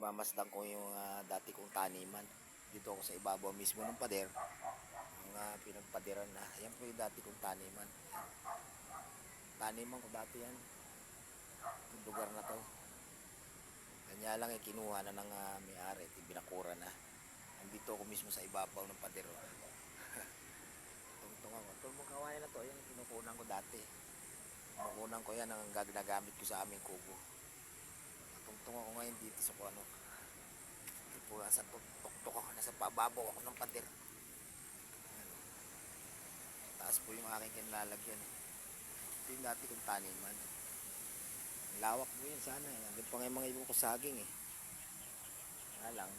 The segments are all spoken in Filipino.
Mamasdan ko yung dati kong taniman. Dito ako sa ibabaw mismo ng pader. Yung pinagpadiran na. Ayan po yung dati kong taniman. Taniman ko dati yan. Yung lugar na to. Kanya lang kinuha na ng may-ari at binakura na. Nandito ako mismo sa ibabaw ng pader. Tungtong ako. Itong mga kawayan na to, yan kinukunan ko dati. Kinukunan ko yan ang ginagamit ko sa aming kubo. Tungtong ako ngayon dito sa ano. Po, nasa tuktok ako, nasa pababaw ako ng pader. Taas po yung aking kinilalagyan. Ito yung dati kong taniman. Lawak po yan sana eh. Nandun pa nga mga ibon ko saging eh. Nga lang,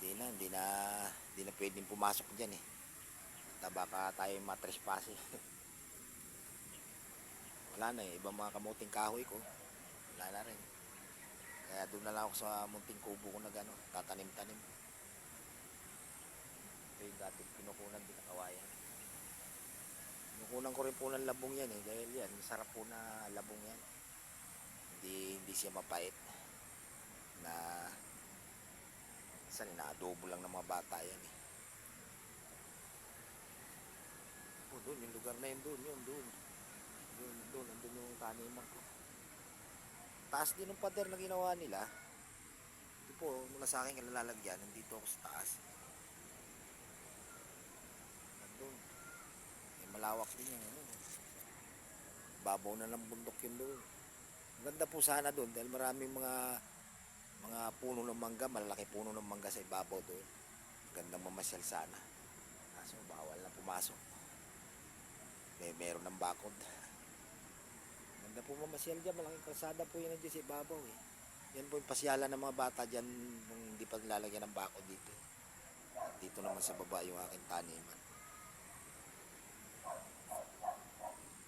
hindi na pwedeng pumasok dyan eh. At baka tayo matrespass eh. Wala na eh, ibang mga kamuting kahoy ko. Wala na rin. Kaya doon na lang ako sa munting kubo ko na gano'n, tatanim-tanim. Ito yung dati pinukunan din na kawayan. Pinukunan ko rin po ng labong yan eh, dahil yan, masarap po na labong yan. Hindi siya mapait. Na, saan na-adobo lang ng mga bata yan eh. Oh, doon, yung lugar na yun doon, doon yung taniman ko. Taas din ng pader na ginawa nila. Ito po, mula sa akin kalalalagyan, nandito ako sa taas. Nandun. Malawak din yan. Babaw na ng bundok yun doon. Maganda po sana doon dahil maraming mga puno ng mangga, malalaki puno ng mangga sa ibabaw doon. Gandang mamasyal sana. Kaso bawal na pumasok. Meron ng bakod. Ganda po mamasyal dyan, malaking kalsada po yun dyan sa ibabaw eh. Yan po yung pasyalan ng mga bata dyan nung hindi pa nilalagyan ng bakod dito. At dito naman sa baba yung aking taniman.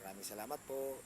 Maraming salamat po.